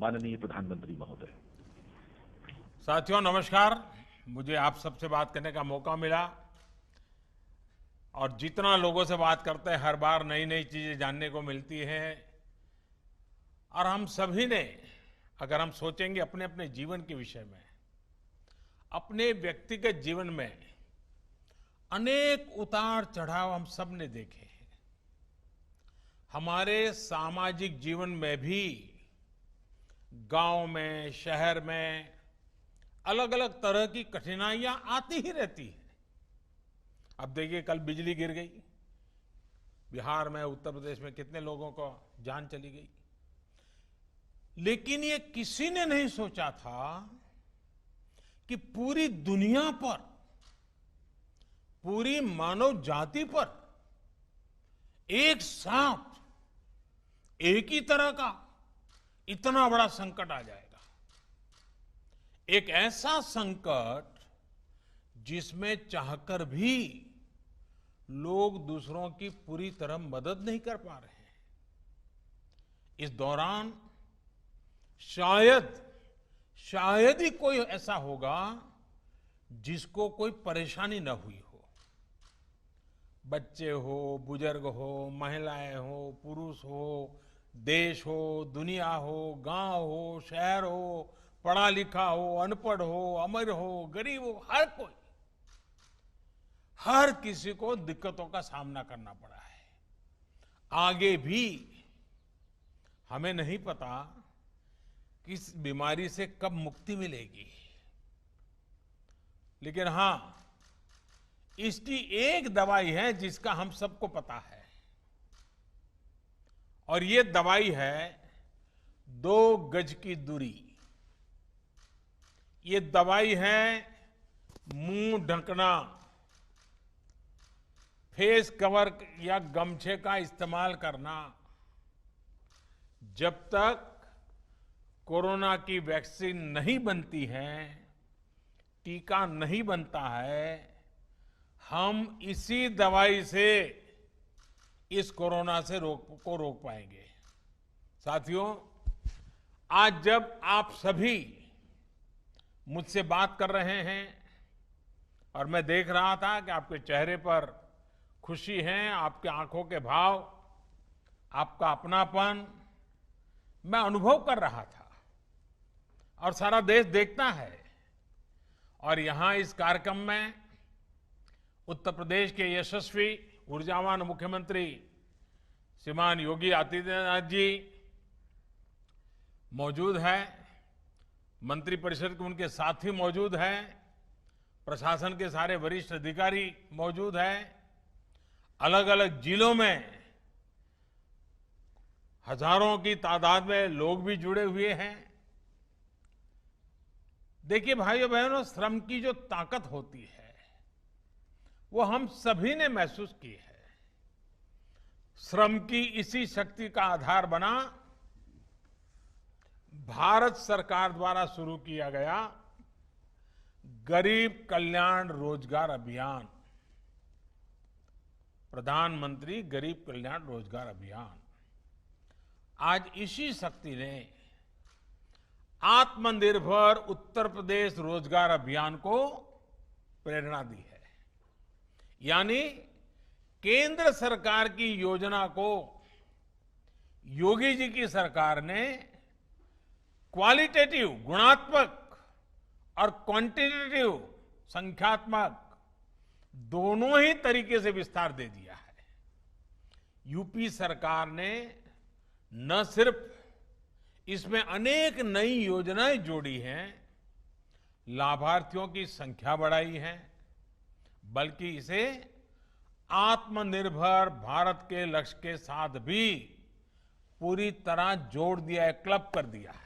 माननीय प्रधानमंत्री महोदय। साथियों नमस्कार। मुझे आप सबसे बात करने का मौका मिला और जितना लोगों से बात करते हैं हर बार नई नई चीजें जानने को मिलती है। और हम सभी ने अगर हम सोचेंगे अपने अपने जीवन के विषय में, अपने व्यक्तिगत जीवन में अनेक उतार चढ़ाव हम सब ने देखे हैं। हमारे सामाजिक जीवन में भी गांव में, शहर में अलग अलग तरह की कठिनाइयां आती ही रहती हैं। अब देखिए, कल बिजली गिर गई, बिहार में, उत्तर प्रदेश में कितने लोगों को जान चली गई। लेकिन ये किसी ने नहीं सोचा था कि पूरी दुनिया पर, पूरी मानव जाति पर एक साथ एक ही तरह का इतना बड़ा संकट आ जाएगा। एक ऐसा संकट जिसमें चाहकर भी लोग दूसरों की पूरी तरह मदद नहीं कर पा रहे हैं। इस दौरान शायद ही कोई ऐसा होगा जिसको कोई परेशानी न हुई हो। बच्चे हो, बुजुर्ग हो, महिलाएं हो, पुरुष हो, देश हो, दुनिया हो, गांव हो, शहर हो, पढ़ा लिखा हो, अनपढ़ हो, अमीर हो, गरीब हो, हर किसी को दिक्कतों का सामना करना पड़ा है। आगे भी हमें नहीं पता कि इस बीमारी से कब मुक्ति मिलेगी, लेकिन हां, इसकी एक दवाई है जिसका हम सबको पता है, और ये दवाई है 2 गज की दूरी। ये दवाई है मुंह ढकना, फेस कवर या गमछे का इस्तेमाल करना। जब तक कोरोना की वैक्सीन नहीं बनती है, टीका नहीं बनता है, हम इसी दवाई से इस कोरोना से रोक पाएंगे। साथियों, आज जब आप सभी मुझसे बात कर रहे हैं और मैं देख रहा था कि आपके चेहरे पर खुशी है, आपके आंखों के भाव, आपका अपनापन मैं अनुभव कर रहा था, और सारा देश देखता है। और यहां इस कार्यक्रम में उत्तर प्रदेश के यशस्वी ऊर्जावान मुख्यमंत्री श्रीमान योगी आदित्यनाथ जी मौजूद है, मंत्रिपरिषद के उनके साथी मौजूद हैं, प्रशासन के सारे वरिष्ठ अधिकारी मौजूद हैं, अलग अलग जिलों में हजारों की तादाद में लोग भी जुड़े हुए हैं। देखिए भाइयों बहनों, श्रम की जो ताकत होती है वो हम सभी ने महसूस की है। श्रम की इसी शक्ति का आधार बना भारत सरकार द्वारा शुरू किया गया गरीब कल्याण रोजगार अभियान, प्रधानमंत्री गरीब कल्याण रोजगार अभियान। आज इसी शक्ति ने आत्मनिर्भर उत्तर प्रदेश रोजगार अभियान को प्रेरणा दी है। यानी केंद्र सरकार की योजना को योगी जी की सरकार ने क्वालिटेटिव, गुणात्मक, और क्वांटिटेटिव, संख्यात्मक, दोनों ही तरीके से विस्तार दे दिया है। यूपी सरकार ने न सिर्फ इसमें अनेक नई योजनाएं जोड़ी हैं, लाभार्थियों की संख्या बढ़ाई है, बल्कि इसे आत्मनिर्भर भारत के लक्ष्य के साथ भी पूरी तरह जोड़ दिया है, क्लब कर दिया है।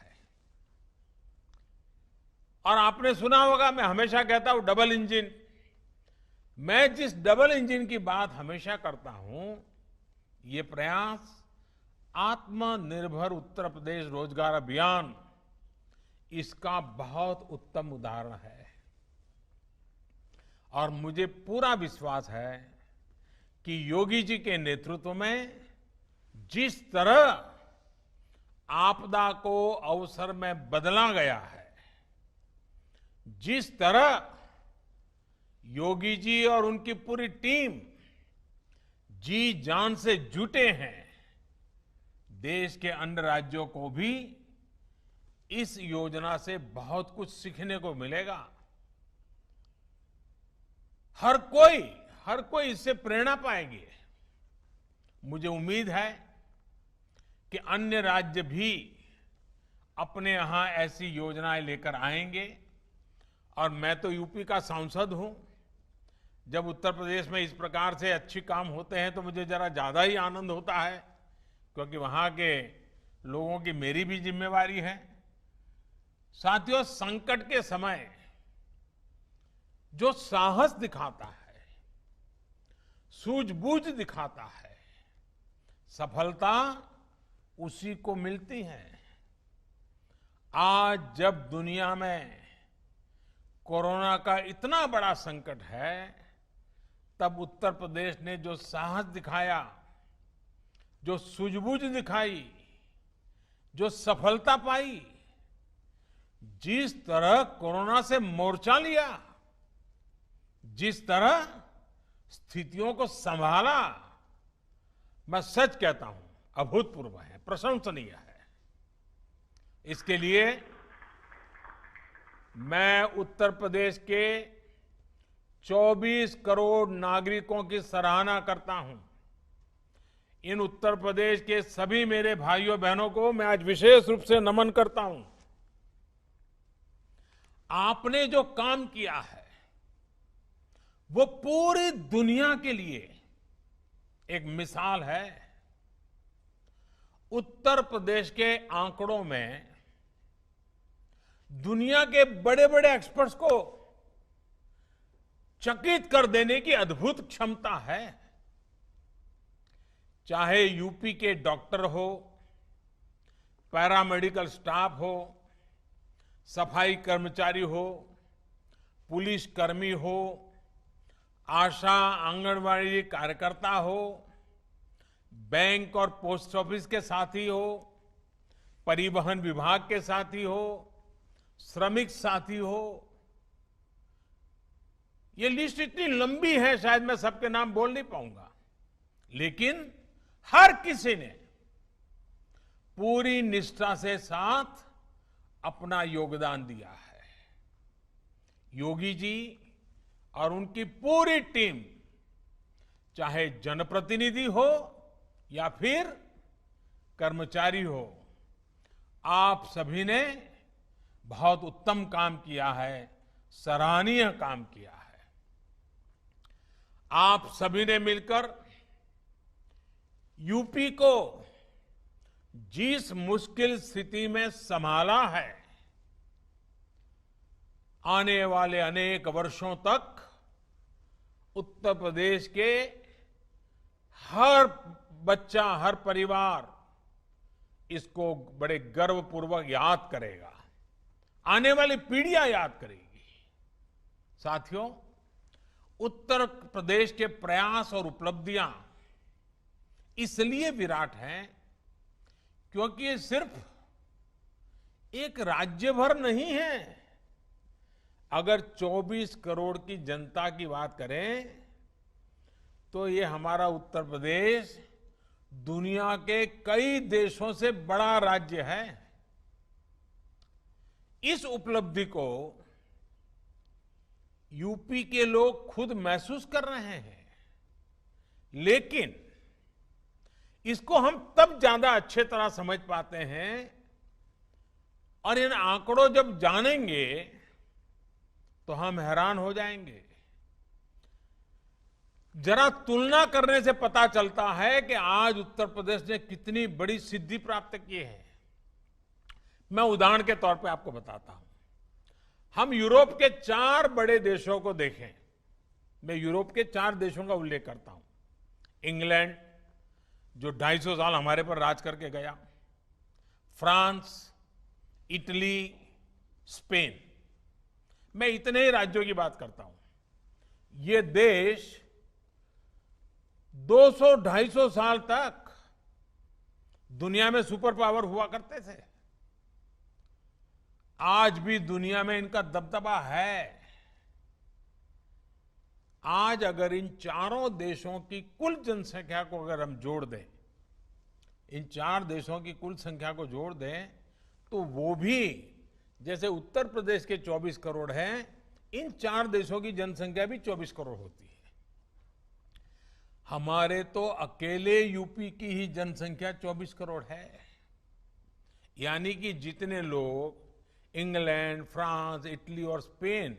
और आपने सुना होगा, मैं हमेशा कहता हूं डबल इंजन। मैं जिस डबल इंजन की बात हमेशा करता हूं, ये प्रयास आत्मनिर्भर उत्तर प्रदेश रोजगार अभियान इसका बहुत उत्तम उदाहरण है। और मुझे पूरा विश्वास है कि योगी जी के नेतृत्व में जिस तरह आपदा को अवसर में बदला गया है। जिस तरह योगी जी और उनकी पूरी टीम जी जान से जुटे हैं, देश के अन्य राज्यों को भी इस योजना से बहुत कुछ सीखने को मिलेगा। हर कोई इससे प्रेरणा पाएंगे। मुझे उम्मीद है कि अन्य राज्य भी अपने यहां ऐसी योजनाएं लेकर आएंगे। और मैं तो यूपी का सांसद हूं। जब उत्तर प्रदेश में इस प्रकार से अच्छे काम होते हैं तो मुझे जरा ज्यादा ही आनंद होता है, क्योंकि वहां के लोगों की मेरी भी जिम्मेवारी है। साथियों, संकट के समय जो साहस दिखाता है, सूझबूझ दिखाता है, सफलता उसी को मिलती है। आज जब दुनिया में कोरोना का इतना बड़ा संकट है, तब उत्तर प्रदेश ने जो साहस दिखाया, जो सूझबूझ दिखाई, जो सफलता पाई, जिस तरह कोरोना से मोर्चा लिया, जिस तरह स्थितियों को संभाला, मैं सच कहता हूं अभूतपूर्व है, प्रशंसनीय है। इसके लिए मैं उत्तर प्रदेश के 24 करोड़ नागरिकों की सराहना करता हूं। इन उत्तर प्रदेश के सभी मेरे भाइयों बहनों को मैं आज विशेष रूप से नमन करता हूं। आपने जो काम किया है वो पूरी दुनिया के लिए एक मिसाल है। उत्तर प्रदेश के आंकड़ों में दुनिया के बड़े बड़े एक्सपर्ट्स को चकित कर देने की अद्भुत क्षमता है। चाहे यूपी के डॉक्टर हो, पैरामेडिकल स्टाफ हो, सफाई कर्मचारी हो, पुलिस कर्मी हो, आशा आंगनवाड़ी कार्यकर्ता हो, बैंक और पोस्ट ऑफिस के साथी हो, परिवहन विभाग के साथी हो, श्रमिक साथी हो। ये लिस्ट इतनी लंबी है, शायद मैं सबके नाम बोल नहीं पाऊंगा, लेकिन हर किसी ने पूरी निष्ठा से साथ अपना योगदान दिया है। योगी जी और उनकी पूरी टीम, चाहे जनप्रतिनिधि हो या फिर कर्मचारी हो, आप सभी ने बहुत उत्तम काम किया है, सराहनीय काम किया है। आप सभी ने मिलकर यूपी को जिस मुश्किल स्थिति में संभाला है, आने वाले अनेक वर्षों तक उत्तर प्रदेश के हर बच्चा, हर परिवार इसको बड़े गर्वपूर्वक याद करेगा, आने वाली पीढ़ियां याद करेगी। साथियों, उत्तर प्रदेश के प्रयास और उपलब्धियां इसलिए विराट हैं क्योंकि ये सिर्फ एक राज्य भर नहीं है। अगर 24 करोड़ की जनता की बात करें तो ये हमारा उत्तर प्रदेश दुनिया के कई देशों से बड़ा राज्य है। इस उपलब्धि को यूपी के लोग खुद महसूस कर रहे हैं, लेकिन इसको हम तब ज्यादा अच्छे तरह समझ पाते हैं और इन आंकड़ों जब जानेंगे तो हम हैरान हो जाएंगे। जरा तुलना करने से पता चलता है कि आज उत्तर प्रदेश ने कितनी बड़ी सिद्धि प्राप्त की है। मैं उदाहरण के तौर पे आपको बताता हूं। हम यूरोप के 4 बड़े देशों को देखें। मैं यूरोप के 4 देशों का उल्लेख करता हूं। इंग्लैंड, जो 250 साल हमारे पर राज करके गया, फ्रांस, इटली, स्पेन। मैं इतने ही राज्यों की बात करता हूं। ये देश 200-250 साल तक दुनिया में सुपर पावर हुआ करते थे। आज भी दुनिया में इनका दबदबा है। आज अगर इन चारों देशों की कुल जनसंख्या को अगर हम जोड़ दें, इन 4 देशों की कुल संख्या को जोड़ दें, तो वो भी जैसे उत्तर प्रदेश के 24 करोड़ हैं, इन 4 देशों की जनसंख्या भी 24 करोड़ होती है। हमारे तो अकेले यूपी की ही जनसंख्या 24 करोड़ है। यानी कि जितने लोग इंग्लैंड, फ्रांस, इटली और स्पेन,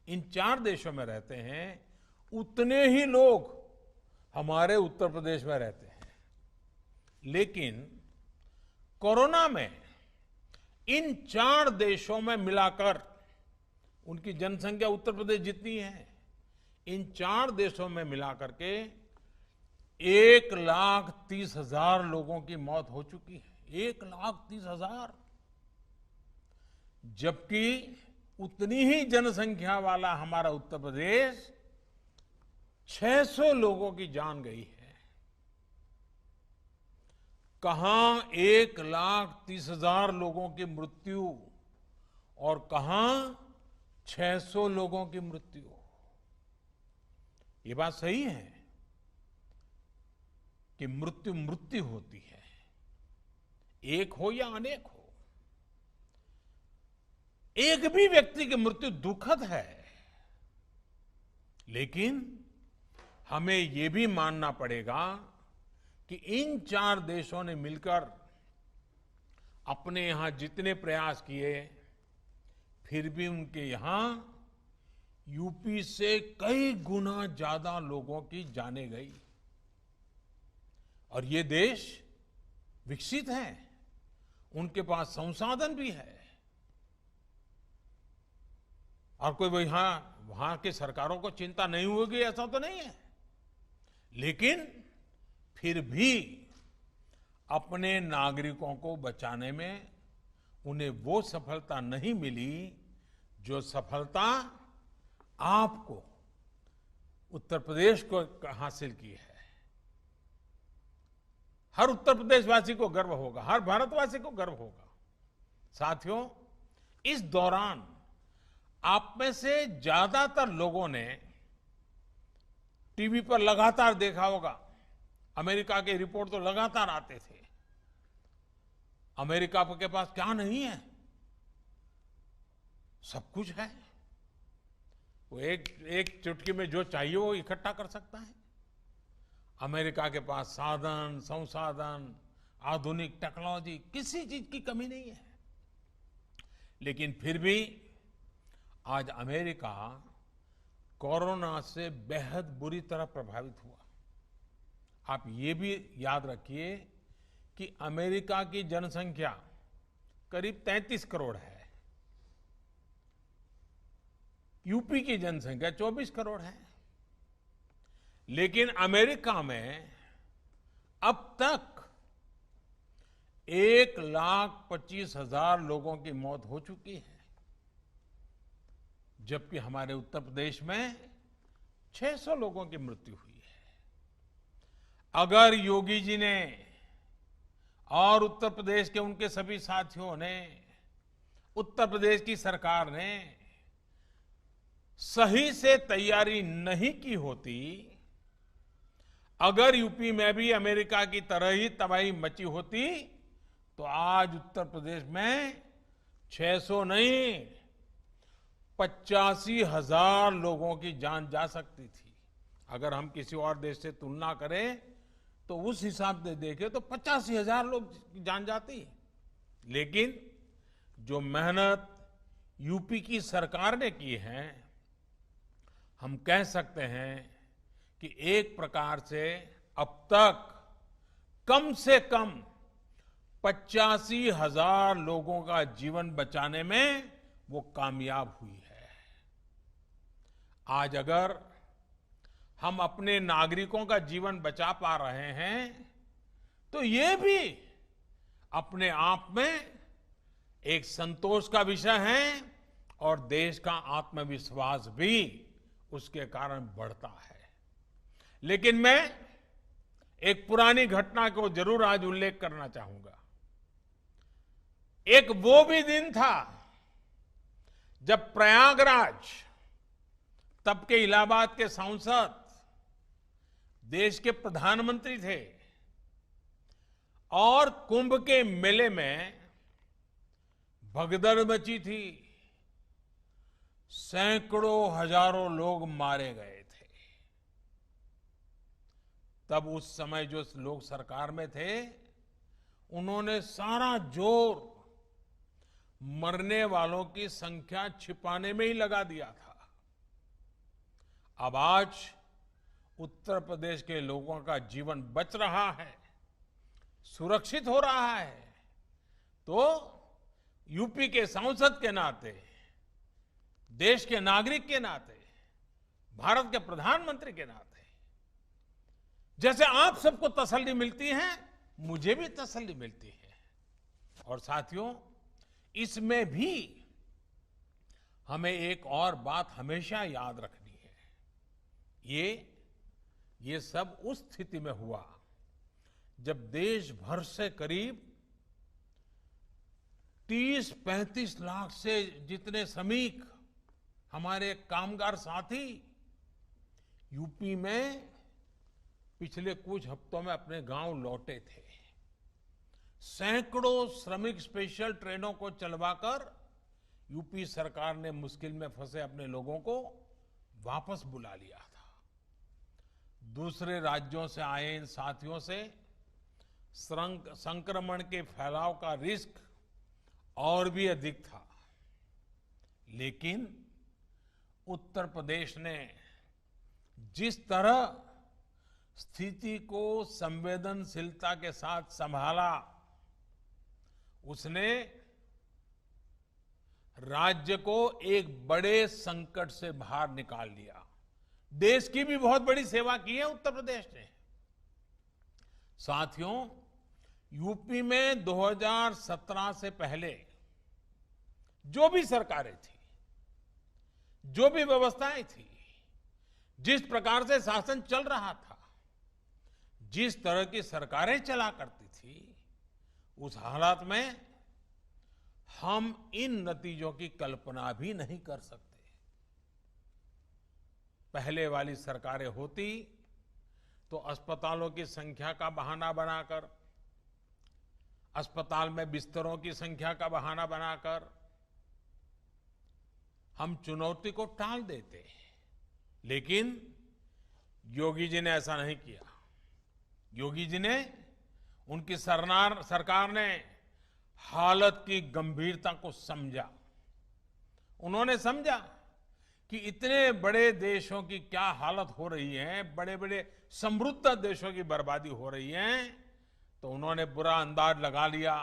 इन 4 देशों में रहते हैं, उतने ही लोग हमारे उत्तर प्रदेश में रहते हैं। लेकिन कोरोना में इन 4 देशों में मिलाकर उनकी जनसंख्या उत्तर प्रदेश जितनी है, इन 4 देशों में मिलाकर के 1,30,000 लोगों की मौत हो चुकी है। 1,30,000। जबकि उतनी ही जनसंख्या वाला हमारा उत्तर प्रदेश 600 लोगों की जान गई है। कहां 1,30,000 लोगों की मृत्यु और कहां 600 लोगों की मृत्यु। ये बात सही है कि मृत्यु मृत्यु होती है, एक हो या अनेक हो। एक भी व्यक्ति की मृत्यु दुखद है, लेकिन हमें यह भी मानना पड़ेगा कि इन 4 देशों ने मिलकर अपने यहां जितने प्रयास किए, फिर भी उनके यहां यूपी से कई गुना ज्यादा लोगों की जानें गई। और ये देश विकसित है, उनके पास संसाधन भी है, और कोई वहां की सरकारों को चिंता नहीं होगी ऐसा तो नहीं है। लेकिन फिर भी अपने नागरिकों को बचाने में उन्हें वो सफलता नहीं मिली जो सफलता आपको उत्तर प्रदेश को हासिल की है। हर उत्तर प्रदेशवासी को गर्व होगा, हर भारतवासी को गर्व होगा। साथियों, इस दौरान आप में से ज्यादातर लोगों ने टीवी पर लगातार देखा होगा, अमेरिका के रिपोर्ट तो लगातार आते थे। अमेरिका के पास क्या नहीं है? सब कुछ है। वो एक चुटकी में जो चाहिए वो इकट्ठा कर सकता है। अमेरिका के पास साधन, संसाधन, आधुनिक टेक्नोलॉजी, किसी चीज की कमी नहीं है। लेकिन फिर भी आज अमेरिका कोरोना से बेहद बुरी तरह प्रभावित हुआ। आप ये भी याद रखिए कि अमेरिका की जनसंख्या करीब 33 करोड़ है, यूपी की जनसंख्या 24 करोड़ है। लेकिन अमेरिका में अब तक 1,25,000 लोगों की मौत हो चुकी है, जबकि हमारे उत्तर प्रदेश में 600 लोगों की मृत्यु हुई है। अगर योगी जी ने और उत्तर प्रदेश के उनके सभी साथियों ने, उत्तर प्रदेश की सरकार ने सही से तैयारी नहीं की होती, अगर यूपी में भी अमेरिका की तरह ही तबाही मची होती, तो आज उत्तर प्रदेश में 600 नहीं 85,000 लोगों की जान जा सकती थी। अगर हम किसी और देश से तुलना करें तो उस हिसाब से देखें तो 85,000 लोग की जान जाती। लेकिन जो मेहनत यूपी की सरकार ने की है, हम कह सकते हैं कि एक प्रकार से अब तक कम से कम 85,000 लोगों का जीवन बचाने में वो कामयाब हुई है। आज अगर हम अपने नागरिकों का जीवन बचा पा रहे हैं, तो ये भी अपने आप में एक संतोष का विषय है और देश का आत्मविश्वास भी उसके कारण बढ़ता है। लेकिन मैं एक पुरानी घटना को जरूर आज उल्लेख करना चाहूंगा। एक वो भी दिन था जब प्रयागराज, तब के इलाहाबाद के सांसद, देश के प्रधानमंत्री थे और कुंभ के मेले में भगदड़ मची थी। सैकड़ों हजारों लोग मारे गए थे। तब उस समय जो लोग सरकार में थे, उन्होंने सारा जोर मरने वालों की संख्या छिपाने में ही लगा दिया था। अब आज उत्तर प्रदेश के लोगों का जीवन बच रहा है, सुरक्षित हो रहा है, तो यूपी के सांसद के नाते, देश के नागरिक के नाते, भारत के प्रधानमंत्री के नाते, जैसे आप सबको तसल्ली मिलती है, मुझे भी तसल्ली मिलती है। और साथियों, इसमें भी हमें एक और बात हमेशा याद रखनी है। ये सब उस स्थिति में हुआ जब देश भर से करीब 30-35 लाख से जितने श्रमिक, हमारे कामगार साथी यूपी में पिछले कुछ हफ्तों में अपने गांव लौटे थे। सैकड़ों श्रमिक स्पेशल ट्रेनों को चलवाकर यूपी सरकार ने मुश्किल में फंसे अपने लोगों को वापस बुला लिया था। दूसरे राज्यों से आए इन साथियों से संक्रमण के फैलाव का रिस्क और भी अधिक था, लेकिन उत्तर प्रदेश ने जिस तरह स्थिति को संवेदनशीलता के साथ संभाला, उसने राज्य को एक बड़े संकट से बाहर निकाल लिया। देश की भी बहुत बड़ी सेवा की है उत्तर प्रदेश ने। साथियों, यूपी में 2017 से पहले जो भी सरकारें थी, जो भी व्यवस्थाएं थी, जिस प्रकार से शासन चल रहा था, जिस तरह की सरकारें चला करती थी, उस हालात में हम इन नतीजों की कल्पना भी नहीं कर सकते। पहले वाली सरकारें होती तो अस्पतालों की संख्या का बहाना बनाकर, अस्पताल में बिस्तरों की संख्या का बहाना बनाकर हम चुनौती को टाल देते, लेकिन योगी जी ने ऐसा नहीं किया। योगी जी ने, उनकी सरकार ने हालत की गंभीरता को समझा। उन्होंने समझा कि इतने बड़े देशों की क्या हालत हो रही है, बड़े बड़े समृद्ध देशों की बर्बादी हो रही है, तो उन्होंने बुरा अंदाज लगा लिया।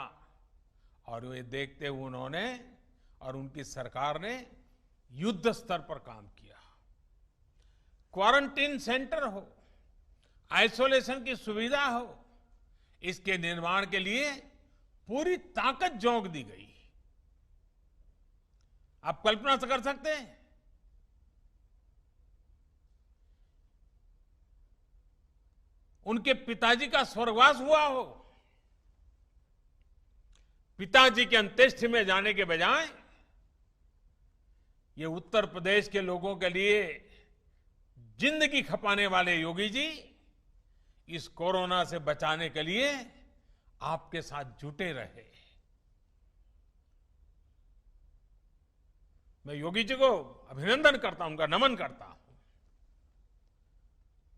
और वे देखते हुए उन्होंने और उनकी सरकार ने युद्ध स्तर पर काम किया। क्वारंटीन सेंटर हो, आइसोलेशन की सुविधा हो, इसके निर्माण के लिए पूरी ताकत झोंक दी गई। आप कल्पना कर सकते हैं, उनके पिताजी का स्वर्गवास हुआ हो, पिताजी के अंत्येष्टि में जाने के बजाय ये उत्तर प्रदेश के लोगों के लिए जिंदगी खपाने वाले योगी जी इस कोरोना से बचाने के लिए आपके साथ जुटे रहे। मैं योगी जी को अभिनंदन करता हूं, उनका नमन करता हूं।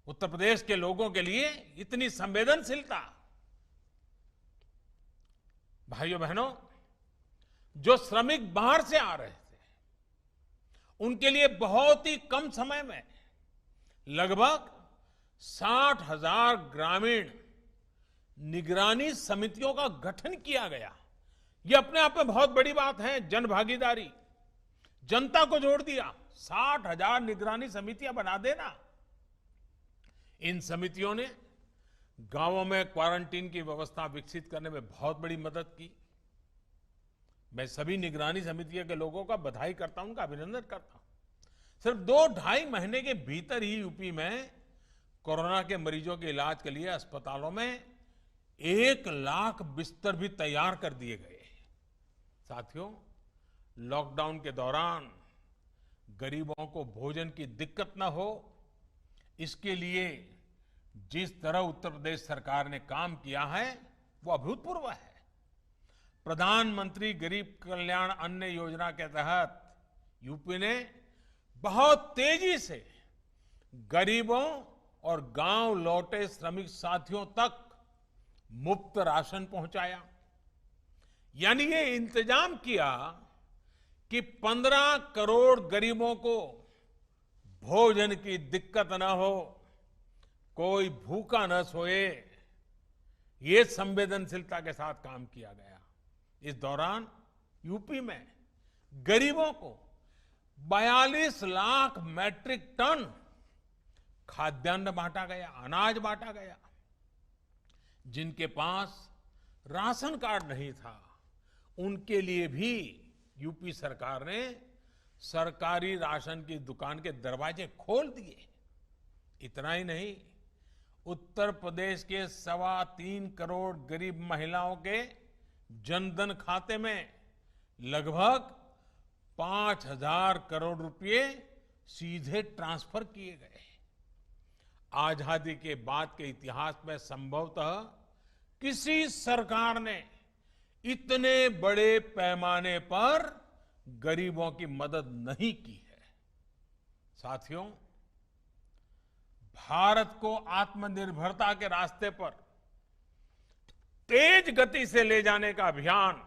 उत्तर प्रदेश के लोगों के लिए इतनी संवेदनशीलता। भाइयों बहनों, जो श्रमिक बाहर से आ रहे थे, उनके लिए बहुत ही कम समय में लगभग 60,000 ग्रामीण निगरानी समितियों का गठन किया गया। यह अपने आप में बहुत बड़ी बात है। जन भागीदारी, जनता को जोड़ दिया। 60,000 निगरानी समितियां बना देना। इन समितियों ने गांवों में क्वारंटीन की व्यवस्था विकसित करने में बहुत बड़ी मदद की। मैं सभी निगरानी समितियों के लोगों का बधाई करता हूं, उनका अभिनंदन करता हूं। सिर्फ 2-2.5 महीने के भीतर ही यूपी में कोरोना के मरीजों के इलाज के लिए अस्पतालों में 1 लाख बिस्तर भी तैयार कर दिए गए। साथियों, लॉकडाउन के दौरान गरीबों को भोजन की दिक्कत न हो, इसके लिए जिस तरह उत्तर प्रदेश सरकार ने काम किया है वो अभूतपूर्व है। प्रधानमंत्री गरीब कल्याण अन्न योजना के तहत यूपी ने बहुत तेजी से गरीबों और गांव लौटे श्रमिक साथियों तक मुफ्त राशन पहुंचाया। यानी ये इंतजाम किया कि 15 करोड़ गरीबों को भोजन की दिक्कत न हो, कोई भूखा न सोए। ये संवेदनशीलता के साथ काम किया गया। इस दौरान यूपी में गरीबों को 42 लाख मैट्रिक टन खाद्यान्न बांटा गया, अनाज बांटा गया। जिनके पास राशन कार्ड नहीं था, उनके लिए भी यूपी सरकार ने सरकारी राशन की दुकान के दरवाजे खोल दिए। इतना ही नहीं, उत्तर प्रदेश के 3.25 करोड़ गरीब महिलाओं के जनधन खाते में लगभग 5,000 करोड़ रुपए सीधे ट्रांसफर किए गए। आजादी के बाद के इतिहास में संभवतः किसी सरकार ने इतने बड़े पैमाने पर गरीबों की मदद नहीं की है। साथियों, भारत को आत्मनिर्भरता के रास्ते पर तेज गति से ले जाने का अभियान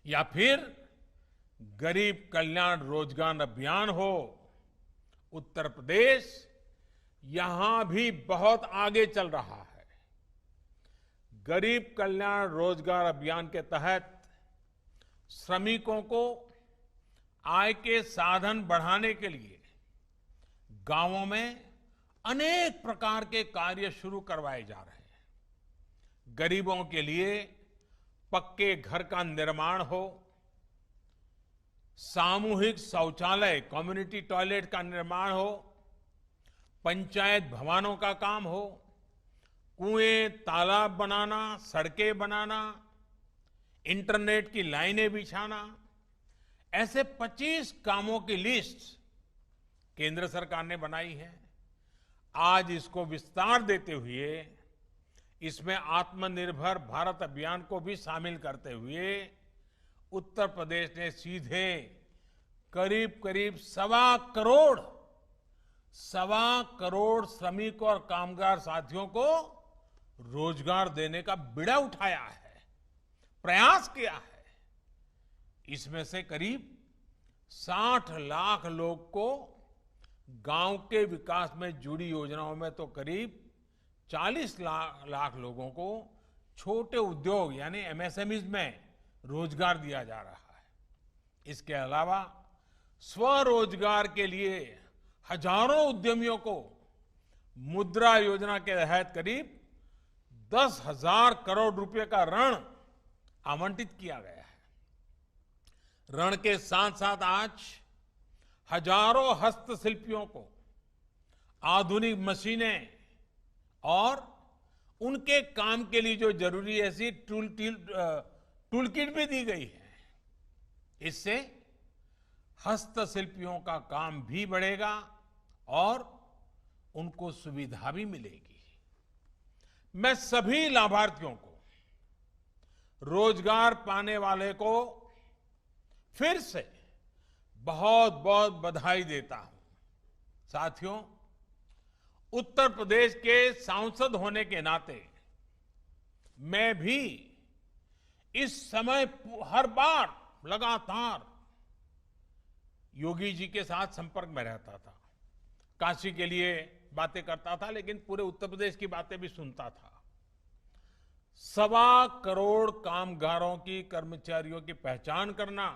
या फिर गरीब कल्याण रोजगार अभियान हो, उत्तर प्रदेश यहां भी बहुत आगे चल रहा है। गरीब कल्याण रोजगार अभियान के तहत श्रमिकों को आय के साधन बढ़ाने के लिए गांवों में अनेक प्रकार के कार्य शुरू करवाए जा रहे हैं। गरीबों के लिए पक्के घर का निर्माण हो, सामूहिक शौचालय कम्युनिटी टॉयलेट का निर्माण हो, पंचायत भवनों का काम हो, कुएं तालाब बनाना, सड़कें बनाना, इंटरनेट की लाइनें बिछाना, ऐसे 25 कामों की लिस्ट केंद्र सरकार ने बनाई है। आज इसको विस्तार देते हुए इसमें आत्मनिर्भर भारत अभियान को भी शामिल करते हुए उत्तर प्रदेश ने सीधे करीब करीब 1.25 करोड़ श्रमिक और कामगार साथियों को रोजगार देने का बीड़ा उठाया है, प्रयास किया है। इसमें से करीब 60 लाख लोग को गांव के विकास में जुड़ी योजनाओं में तो करीब 40 लाख लोगों को छोटे उद्योग यानी एमएसएमईज में रोजगार दिया जा रहा है। इसके अलावा स्वरोजगार के लिए हजारों उद्यमियों को मुद्रा योजना के तहत करीब 10,000 करोड़ रुपए का ऋण आवंटित किया गया है। ऋण के साथ साथ आज हजारों हस्तशिल्पियों को आधुनिक मशीनें और उनके काम के लिए जो जरूरी ऐसी टूल किट भी दी गई है। इससे हस्तशिल्पियों का काम भी बढ़ेगा और उनको सुविधा भी मिलेगी। मैं सभी लाभार्थियों को, रोजगार पाने वाले को फिर से बहुत बहुत बधाई देता हूं। साथियों, उत्तर प्रदेश के सांसद होने के नाते मैं भी इस समय हर बार लगातार योगी जी के साथ संपर्क में रहता था। काशी के लिए बातें करता था, लेकिन पूरे उत्तर प्रदेश की बातें भी सुनता था। 1.25 करोड़ कामगारों की, कर्मचारियों की पहचान करना,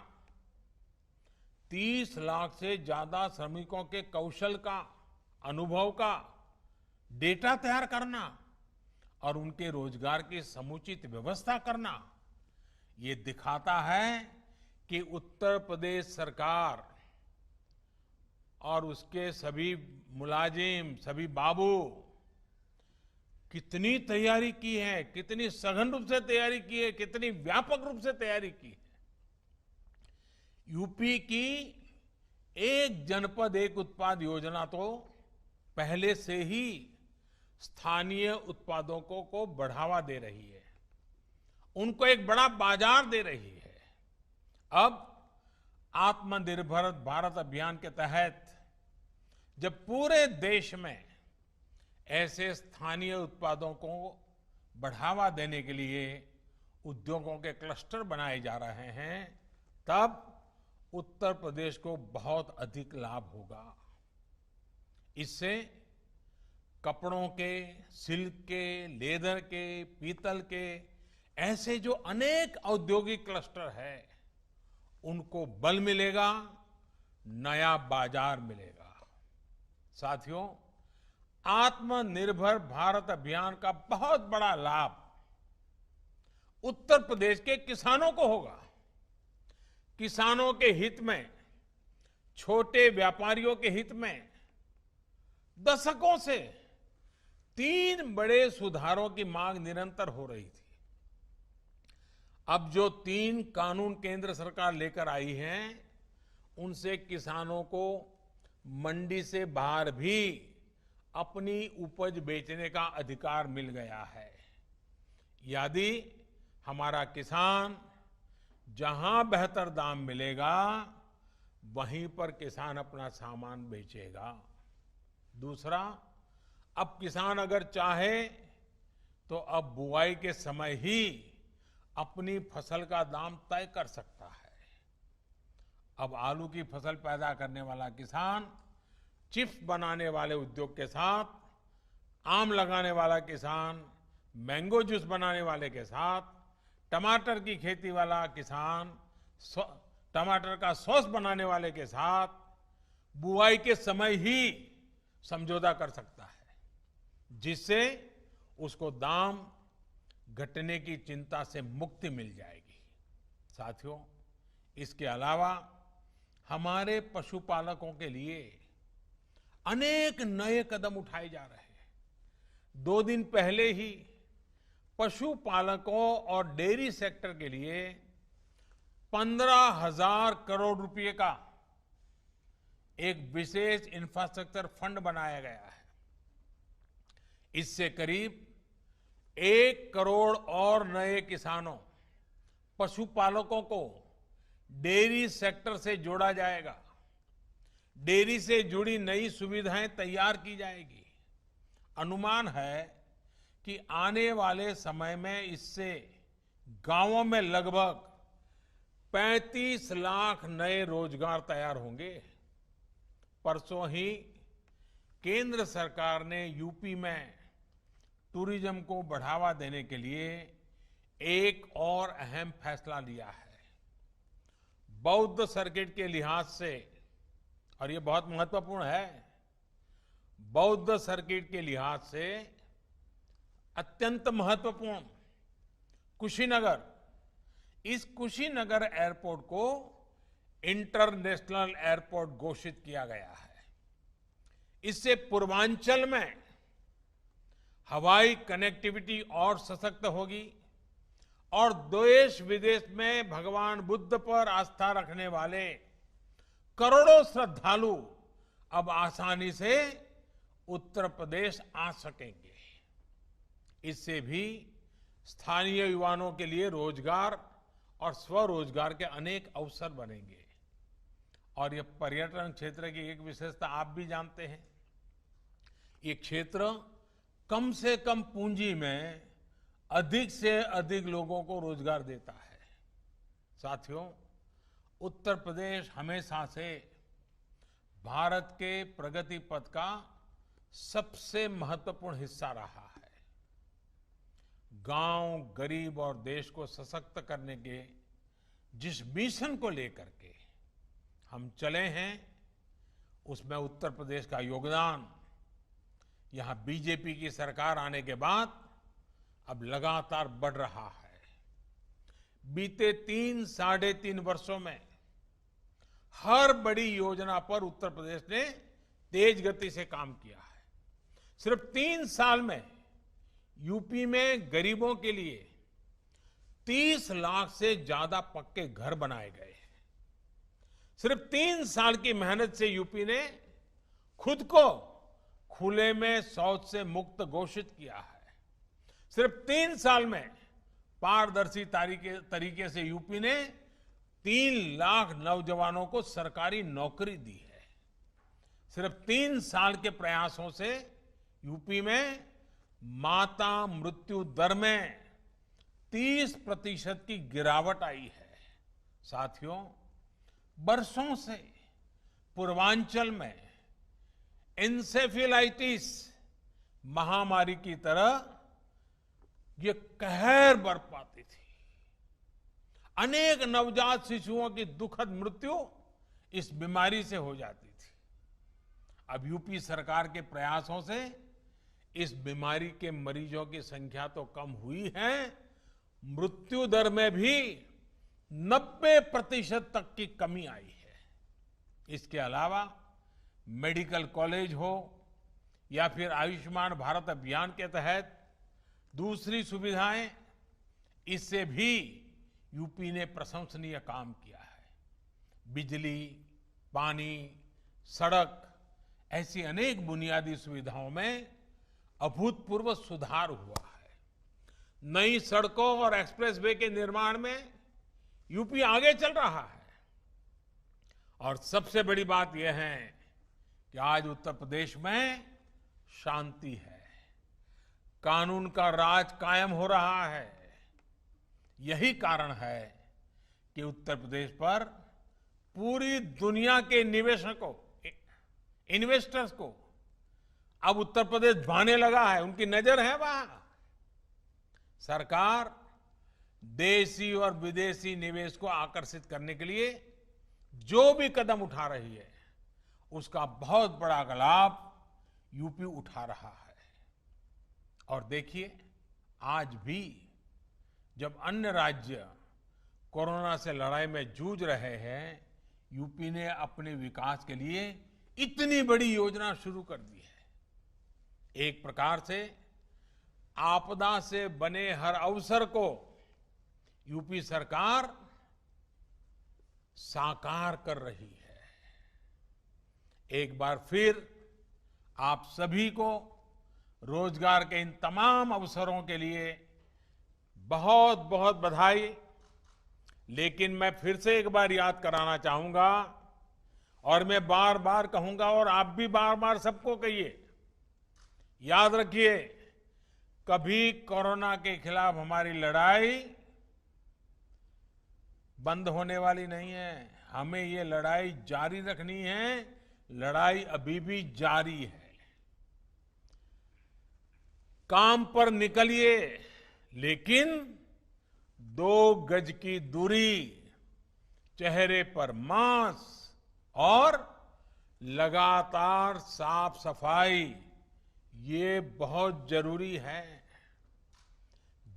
30 लाख से ज्यादा श्रमिकों के कौशल का, अनुभव का डेटा तैयार करना और उनके रोजगार की समुचित व्यवस्था करना, ये दिखाता है कि उत्तर प्रदेश सरकार और उसके सभी मुलाजिम, सभी बाबू कितनी तैयारी की है, कितनी सघन रूप से तैयारी की है, कितनी व्यापक रूप से तैयारी की है। यूपी की एक जनपद एक उत्पाद योजना तो पहले से ही स्थानीय उत्पादों को बढ़ावा दे रही है, उनको एक बड़ा बाजार दे रही है। अब आत्मनिर्भर भारत अभियान के तहत जब पूरे देश में ऐसे स्थानीय उत्पादों को बढ़ावा देने के लिए उद्योगों के क्लस्टर बनाए जा रहे हैं, तब उत्तर प्रदेश को बहुत अधिक लाभ होगा। इससे कपड़ों के, सिल्क के, लेदर के, पीतल के ऐसे जो अनेक औद्योगिक क्लस्टर है, उनको बल मिलेगा, नया बाजार मिलेगा। साथियों, आत्मनिर्भर भारत अभियान का बहुत बड़ा लाभ उत्तर प्रदेश के किसानों को होगा। किसानों के हित में, छोटे व्यापारियों के हित में दशकों से 3 बड़े सुधारों की मांग निरंतर हो रही थी। अब जो 3 कानून केंद्र सरकार लेकर आई है, उनसे किसानों को मंडी से बाहर भी अपनी उपज बेचने का अधिकार मिल गया है। यदि हमारा किसान जहां बेहतर दाम मिलेगा, वहीं पर किसान अपना सामान बेचेगा। दूसरा, अब किसान अगर चाहे तो अब बुआई के समय ही अपनी फसल का दाम तय कर सकता है। अब आलू की फसल पैदा करने वाला किसान चिप्स बनाने वाले उद्योग के साथ, आम लगाने वाला किसान मैंगो जूस बनाने वाले के साथ, टमाटर की खेती वाला किसान टमाटर का सॉस बनाने वाले के साथ बुआई के समय ही समझौता कर सकता है, जिससे उसको दाम घटने की चिंता से मुक्ति मिल जाएगी। साथियों, इसके अलावा हमारे पशुपालकों के लिए अनेक नए कदम उठाए जा रहे हैं। 2 दिन पहले ही पशुपालकों और डेयरी सेक्टर के लिए 15,000 करोड़ रुपए का एक विशेष इंफ्रास्ट्रक्चर फंड बनाया गया है। इससे करीब 1 करोड़ और नए किसानों, पशुपालकों को डेयरी सेक्टर से जोड़ा जाएगा। डेयरी से जुड़ी नई सुविधाएं तैयार की जाएगी। अनुमान है कि आने वाले समय में इससे गांवों में लगभग 35 लाख नए रोजगार तैयार होंगे। परसों ही केंद्र सरकार ने यूपी में टूरिज्म को बढ़ावा देने के लिए एक और अहम फैसला लिया है। बौद्ध सर्किट के लिहाज से, और ये बहुत महत्वपूर्ण है, बौद्ध सर्किट के लिहाज से अत्यंत महत्वपूर्ण कुशीनगर, इस कुशीनगर एयरपोर्ट को इंटरनेशनल एयरपोर्ट घोषित किया गया है। इससे पूर्वांचल में हवाई कनेक्टिविटी और सशक्त होगी और देश विदेश में भगवान बुद्ध पर आस्था रखने वाले करोड़ों श्रद्धालु अब आसानी से उत्तर प्रदेश आ सकेंगे। इससे भी स्थानीय युवाओं के लिए रोजगार और स्वरोजगार के अनेक अवसर बनेंगे। और यह पर्यटन क्षेत्र की एक विशेषता आप भी जानते हैं। ये क्षेत्र कम से कम पूंजी में अधिक से अधिक लोगों को रोजगार देता है। साथियों, उत्तर प्रदेश हमेशा से भारत के प्रगति पथ का सबसे महत्वपूर्ण हिस्सा रहा है। गांव, गरीब और देश को सशक्त करने के जिस मिशन को लेकर के हम चले हैं, उसमें उत्तर प्रदेश का योगदान यहां बीजेपी की सरकार आने के बाद अब लगातार बढ़ रहा है। बीते 3 साढ़े 3 वर्षों में हर बड़ी योजना पर उत्तर प्रदेश ने तेज गति से काम किया है। सिर्फ 3 साल में यूपी में गरीबों के लिए 30 लाख से ज्यादा पक्के घर बनाए गए हैं। सिर्फ 3 साल की मेहनत से यूपी ने खुद को खुले में शौच से मुक्त घोषित किया है। सिर्फ 3 साल में पारदर्शी तरीके से यूपी ने 3 लाख नौजवानों को सरकारी नौकरी दी है। सिर्फ 3 साल के प्रयासों से यूपी में माता मृत्यु दर में 30% की गिरावट आई है। साथियों, बरसों से पूर्वांचल में एन्सेफेलाइटिस महामारी की तरह ये कहर बरपाती थी। अनेक नवजात शिशुओं की दुखद मृत्यु इस बीमारी से हो जाती थी। अब यूपी सरकार के प्रयासों से इस बीमारी के मरीजों की संख्या तो कम हुई है, मृत्यु दर में भी 90% तक की कमी आई है। इसके अलावा मेडिकल कॉलेज हो या फिर आयुष्मान भारत अभियान के तहत दूसरी सुविधाएं, इससे भी यूपी ने प्रशंसनीय काम किया है। बिजली, पानी, सड़क ऐसी अनेक बुनियादी सुविधाओं में अभूतपूर्व सुधार हुआ है। नई सड़कों और एक्सप्रेसवे के निर्माण में यूपी आगे चल रहा है। और सबसे बड़ी बात यह है कि आज उत्तर प्रदेश में शांति है, कानून का राज कायम हो रहा है। यही कारण है कि उत्तर प्रदेश पर पूरी दुनिया के निवेशकों, इन्वेस्टर्स को अब उत्तर प्रदेश भाने लगा है, उनकी नजर है वहां। सरकार देशी और विदेशी निवेश को आकर्षित करने के लिए जो भी कदम उठा रही है, उसका बहुत बड़ा लाभ यूपी उठा रहा है। और देखिए, आज भी जब अन्य राज्य कोरोना से लड़ाई में जूझ रहे हैं, यूपी ने अपने विकास के लिए इतनी बड़ी योजना शुरू कर दी है। एक प्रकार से आपदा से बने हर अवसर को यूपी सरकार साकार कर रही है। एक बार फिर आप सभी को रोजगार के इन तमाम अवसरों के लिए बहुत बहुत बधाई। लेकिन मैं फिर से एक बार याद कराना चाहूंगा, और मैं बार बार कहूंगा, और आप भी बार बार सबको कहिए, याद रखिए, कभी कोरोना के खिलाफ हमारी लड़ाई बंद होने वाली नहीं है। हमें ये लड़ाई जारी रखनी है। लड़ाई अभी भी जारी है। काम पर निकलिए, लेकिन 2 गज की दूरी, चेहरे पर मास्क और लगातार साफ सफाई, ये बहुत जरूरी है।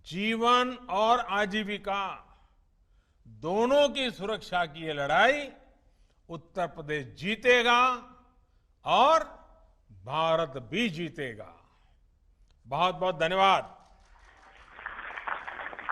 जीवन और आजीविका दोनों की सुरक्षा की ये लड़ाई उत्तर प्रदेश जीतेगा और भारत भी जीतेगा। बहुत बहुत धन्यवाद।